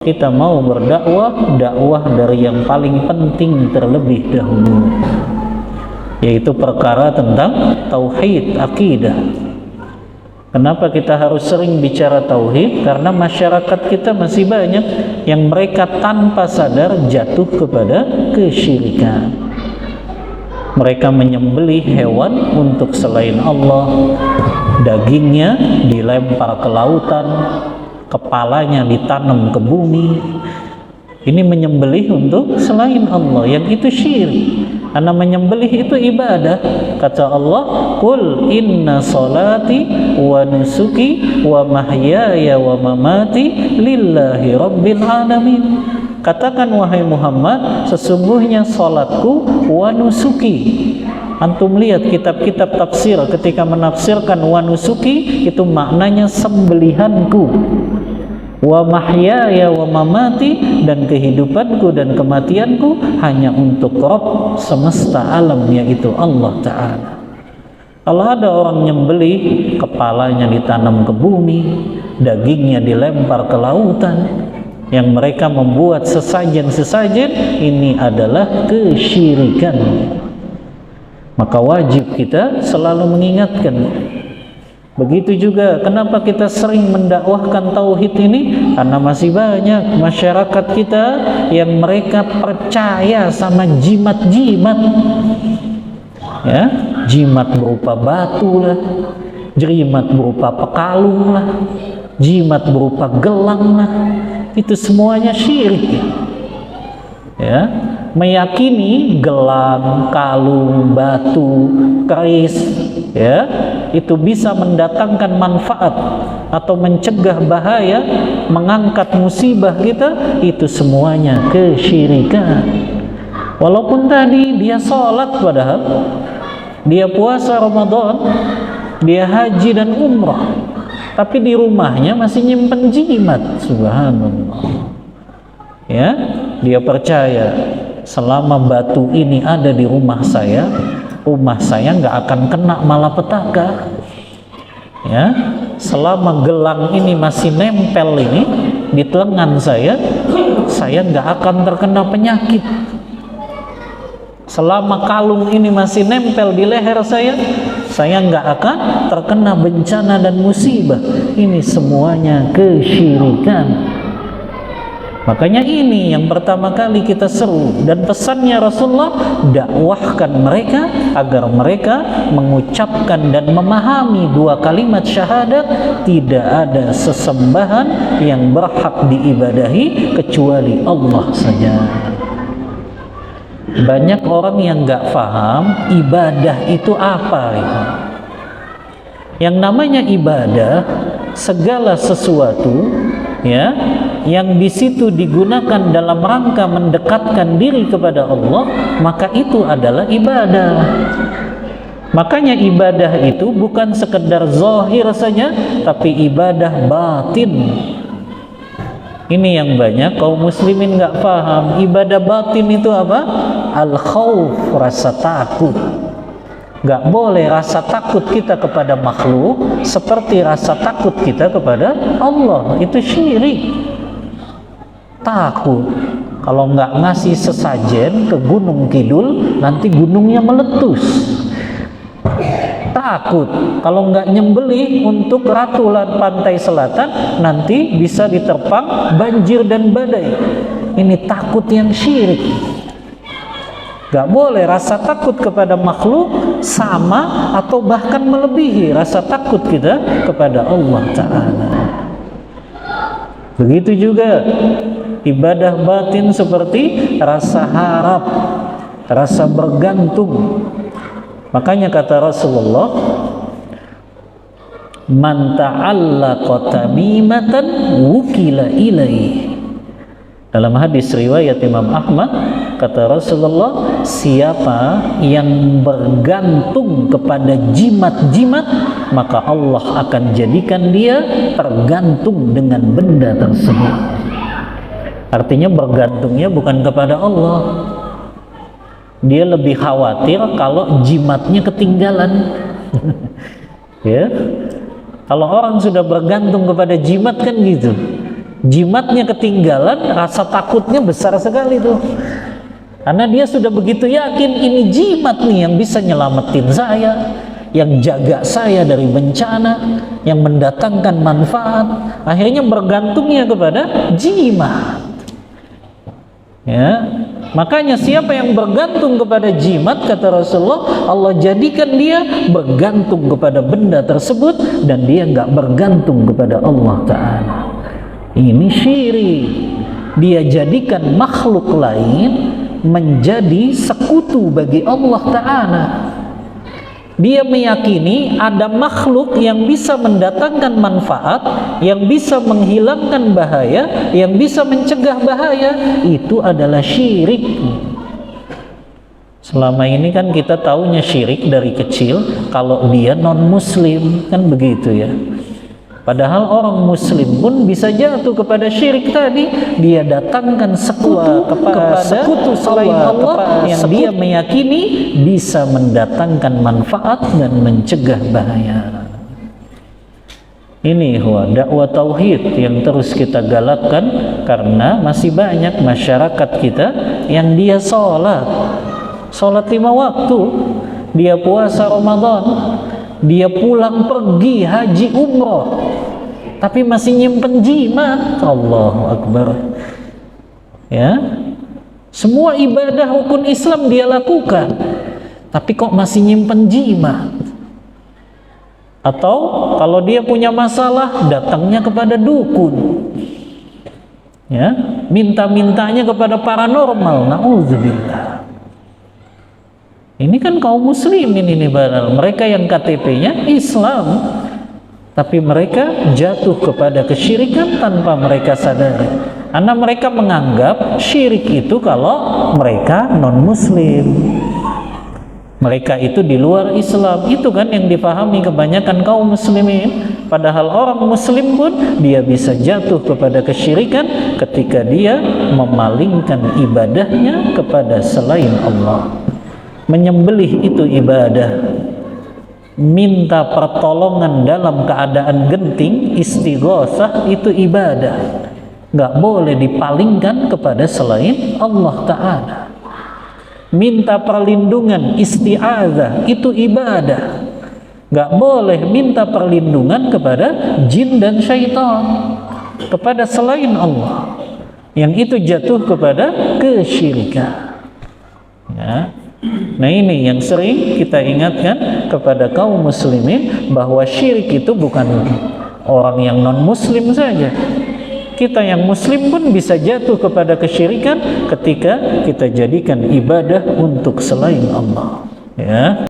kita mau berdakwah, dakwah dari yang paling penting terlebih dahulu, yaitu perkara tentang tauhid, akidah. Kenapa kita harus sering bicara tauhid? Karena masyarakat kita masih banyak yang mereka tanpa sadar jatuh kepada kesyirikan. Mereka menyembelih hewan untuk selain Allah, dagingnya dilempar ke lautan, kepalanya ditanam ke bumi. Ini menyembelih untuk selain Allah, yang itu syirik. Karena menyembelih itu ibadah. Kata Allah, "Qul inna salati wa nusuki wa mahyaya wa mamati lillahi rabbil alamin." Katakan wahai Muhammad, sesungguhnya salatku wa nusuki. Antum lihat kitab-kitab tafsir ketika menafsirkan wa nusuki itu maknanya sembelihanku. Wa mahyaya wa mamati, dan kehidupanku dan kematianku hanya untuk Rabb semesta alam, yaitu Allah Ta'ala. Kalau ada orang nyembelih, kepalanya ditanam ke bumi, dagingnya dilempar ke lautan, yang mereka membuat sesajen-sesajen, ini adalah kesyirikan. Maka wajib kita selalu mengingatkan. Begitu juga kenapa kita sering mendakwahkan tauhid ini? Karena masih banyak masyarakat kita yang mereka percaya sama jimat-jimat. Ya, jimat berupa batu lah, jimat berupa pekalung lah, jimat berupa gelang lah. Itu semuanya syirik. Ya, meyakini gelang, kalung, batu, keris, ya, itu bisa mendatangkan manfaat atau mencegah bahaya, mengangkat musibah kita, itu semuanya kesyirikan. Walaupun tadi dia sholat, padahal dia puasa Ramadan, dia haji dan umrah, tapi di rumahnya masih nyimpen jimat. Subhanallah. Ya, dia percaya selama batu ini ada di rumah saya nggak akan kena malapetaka. Ya, selama gelang ini masih nempel ini di lengan saya nggak akan terkena penyakit. Selama kalung ini masih nempel di leher saya nggak akan terkena bencana dan musibah. Ini semuanya kesyirikan. Makanya ini yang pertama kali kita seru, dan pesannya Rasulullah, dakwahkan mereka agar mereka mengucapkan dan memahami dua kalimat syahadat, tidak ada sesembahan yang berhak diibadahi kecuali Allah saja. Banyak orang yang nggak paham ibadah itu apa. Yang namanya ibadah, segala sesuatu, ya, yang di situ digunakan dalam rangka mendekatkan diri kepada Allah, maka itu adalah ibadah. Makanya ibadah itu bukan sekedar zahir saja, tapi ibadah batin. Ini yang banyak kaum muslimin nggak paham. Ibadah batin itu apa? Al-khauf, rasa takut. Nggak boleh rasa takut kita kepada makhluk seperti rasa takut kita kepada Allah. Itu syirik. Takut kalau nggak ngasih sesajen ke Gunung Kidul, nanti gunungnya meletus. Takut kalau nggak nyembelih untuk ratu pantai selatan, nanti bisa diterpang banjir dan badai. Ini takut yang syirik. Gak boleh rasa takut kepada makhluk sama atau bahkan melebihi rasa takut kita kepada Allah Ta'ala. Begitu juga ibadah batin seperti rasa harap, rasa bergantung. Makanya kata Rasulullah, man ta'allaqa tamimatan wukila ilaih. Dalam hadis riwayat Imam Ahmad, kata Rasulullah, siapa yang bergantung kepada jimat-jimat, maka Allah akan jadikan dia tergantung dengan benda tersebut. Artinya bergantungnya bukan kepada Allah. Dia lebih khawatir kalau jimatnya ketinggalan. Ya, kalau orang sudah bergantung kepada jimat kan gitu. jimatnya ketinggalan, rasa takutnya besar sekali tuh. Karena dia sudah begitu yakin ini jimat nih yang bisa nyelamatin saya, yang jaga saya dari bencana, yang mendatangkan manfaat. Akhirnya bergantungnya kepada jimat. Ya, makanya siapa yang bergantung kepada jimat, kata Rasulullah, Allah jadikan dia bergantung kepada benda tersebut dan dia nggak bergantung kepada Allah Ta'ala. Ini syirik. Dia jadikan makhluk lain menjadi sekutu bagi Allah Ta'ala. Dia meyakini ada makhluk yang bisa mendatangkan manfaat, yang bisa menghilangkan bahaya, yang bisa mencegah bahaya. Itu adalah syirik. Selama ini kan kita taunya syirik dari kecil kalau dia non muslim, kan begitu ya. Padahal orang muslim pun bisa jatuh kepada syirik tadi. Dia datangkan sekutu kepada sekutu selain Allah yang dia meyakini bisa mendatangkan manfaat dan mencegah bahaya. Ini dakwah tauhid yang terus kita galakkan, karena masih banyak masyarakat kita yang dia sholat 5 waktu, dia puasa Ramadan, dia pulang pergi haji umroh, tapi masih nyimpen jimat. Allahu Akbar. Ya, semua ibadah rukun Islam dia lakukan, tapi kok masih nyimpen jimat. Atau kalau dia punya masalah, datangnya kepada dukun, ya, minta-mintanya kepada paranormal. Na'udzubillah. Ini kan kaum muslimin ini, padahal mereka yang KTP-nya Islam, tapi mereka jatuh kepada kesyirikan tanpa mereka sadari. Karena mereka menganggap syirik itu kalau mereka non muslim, mereka itu di luar Islam. Itu kan yang dipahami kebanyakan kaum muslimin. Padahal orang muslim pun dia bisa jatuh kepada kesyirikan ketika dia memalingkan ibadahnya kepada selain Allah. Menyembelih itu ibadah, minta pertolongan dalam keadaan genting, istighosah itu ibadah, nggak boleh dipalingkan kepada selain Allah Ta'ala. Minta perlindungan, isti'adzah itu ibadah, nggak boleh minta perlindungan kepada jin dan syaitan, kepada selain Allah, yang itu jatuh kepada kesyirikan. Ya. Nah, ini yang sering kita ingatkan kepada kaum muslimin, bahwa syirik itu bukan orang yang non muslim saja. Kita yang muslim pun bisa jatuh kepada kesyirikan ketika kita jadikan ibadah untuk selain Allah, ya.